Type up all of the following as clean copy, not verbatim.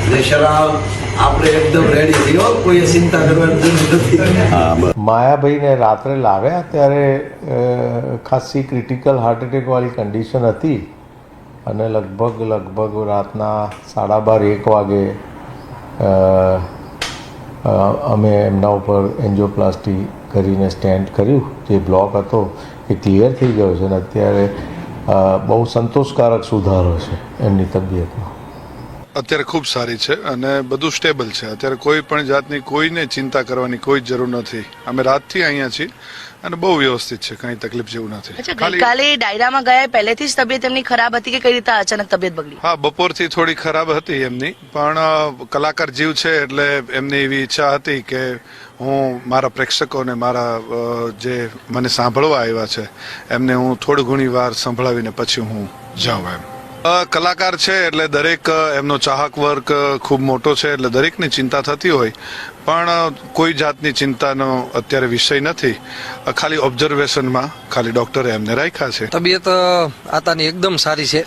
શરાબ આપણે એકદમ રેડી થયો, કોઈ ચિંતા કરવાની જરૂર નથી. માયાભાઈને રાત્રે લાવ્યા ત્યારે ખાસી ક્રિટિકલ હાર્ટ એટેકવાળી કન્ડિશન હતી અને લગભગ રાતના 12:30-1 વાગે અમે એમના ઉપર એન્જિયોપ્લાસ્ટી કરીને સ્ટેન્ટ કર્યું. જે બ્લોક હતો એ ક્લિયર થઈ ગયો છે અને અત્યારે બહુ સંતોષકારક સુધારો છે એમની તબિયતમાં. અત્યારે ખૂબ સારી છે અને બધું સ્ટેબલ છે. અત્યારે કોઈ પણ જાતની કોઈને ચિંતા કરવાની કોઈ જરૂર નથી. અમે રાતથી અહીંયા છીએ અને બહુ વ્યવસ્થિત છે, કઈ તકલીફ જેવું નથી. ગઈકાલે ડાયરામાં ગયા પહેલેથી જ તબિયત એમની ખરાબ હતી કે કઈ રીતે અચાનક તબિયત બગડી? હા, બપોરથી થોડી ખરાબ હતી એમની, પણ કલાકાર જીવ છે એટલે એમની એવી ઈચ્છા હતી કે હું મારા પ્રેક્ષકોને, મારા જે મને સાંભળવા આવ્યા છે એમને હું થોડી ઘણી વાર સંભળાવીને પછી હું જાઉં એમ. કલાકાર છે એટલે દરેક એમનો ચાહક વર્ગ ખૂબ મોટો છે એટલે દરેકની ચિંતા થતી હોય, પણ કોઈ જાતની ચિંતાનો અત્યારે વિષય નથી. ખાલી ઓબ્ઝર્વેશનમાં ખાલી ડોક્ટરે એમને રાખ્યા છે. તબિયત આતાની એકદમ સારી છે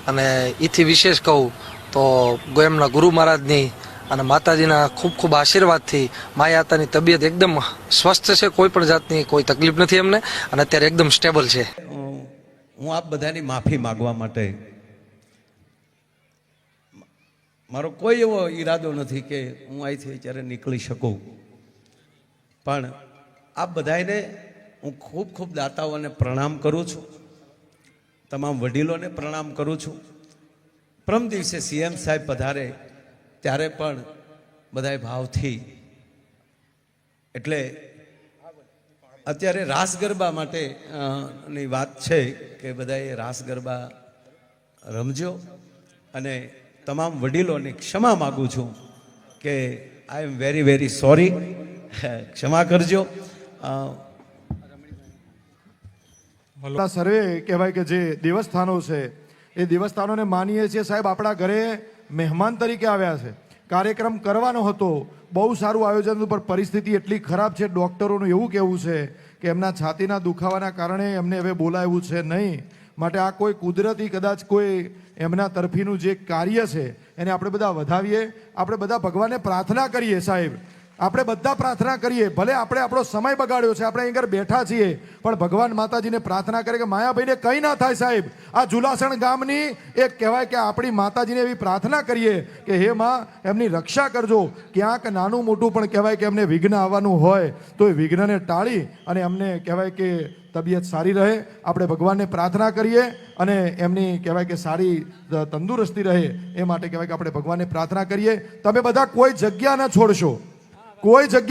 અને એથી વિશેષ કહું તો એમના ગુરુ મહારાજની અને માતાજીના ખૂબ આશીર્વાદથી માયાતાની તબિયત એકદમ સ્વસ્થ છે. કોઈ પણ જાતની કોઈ તકલીફ નથી એમને અને અત્યારે એકદમ સ્ટેબલ છે. હું આપ બધાની માફી માગવા માટે, મારો કોઈ એવો ઈરાદો નથી કે હું અહીંથી અત્યારે નીકળી શકું, પણ આપ બધાને હું ખૂબ દાતાઓને પ્રણામ કરું છું, તમામ વડીલોને પ્રણામ કરું છું. પ્રમ દિવસે સીએમ સાહેબ પધારે ત્યારે પણ બધાએ ભાવથી, એટલે અત્યારે રાસ ગરબા માટે ની વાત છે કે બધાએ રાસ ગરબા રમજો અને તમામ વડીલોને ક્ષમા માગું છું કે આઈ એમ વેરી સોરી, ક્ષમા કરજો. સર્વે કહેવાય કે જે દેવસ્થાનો છે એ દેવસ્થાનોને માનીએ છીએ. સાહેબ આપણા ઘરે મહેમાન તરીકે આવ્યા છે, કાર્યક્રમ કરવાનો હતો, બહુ સારું આયોજન હતું, પણ પરિસ્થિતિ એટલી ખરાબ છે. ડૉક્ટરોનું એવું કહેવું છે કે એમના છાતીના દુખાવાના કારણે એમને હવે બોલાવ્યું છે નહીં. માટે આ કોઈ કુદરતી કદાચ કોઈ એમના તરફીનું જે કાર્ય છે એને આપણે બધા વધાવીએ. આપણે બધા ભગવાનને પ્રાર્થના કરીએ. સાહેબ આપણે બધા પ્રાર્થના કરીએ, ભલે આપણે આપણો સમય બગાડ્યો છે, આપણે અહીં આગળ બેઠા છીએ, પણ ભગવાન માતાજીને પ્રાર્થના કરે કે માયાભાઈને કંઈ ના થાય. સાહેબ આ જુલાસણ ગામની એક કહેવાય કે આપણી માતાજીને એવી પ્રાર્થના કરીએ કે હે માં એમની રક્ષા કરજો. ક્યાંક નાનું મોટું પણ કહેવાય કે એમને વિઘ્ન આવવાનું હોય તો એ વિઘ્નને ટાળી અને અમને કહેવાય કે તબિયત સારી રહે. આપણે ભગવાનને પ્રાર્થના કરીએ અને એમની કહેવાય કે સારી તંદુરસ્તી રહે એ માટે કહેવાય કે આપણે ભગવાનને પ્રાર્થના કરીએ. તમે બધા કોઈ જગ્યા ન છોડશો, કોઈ જગ્યા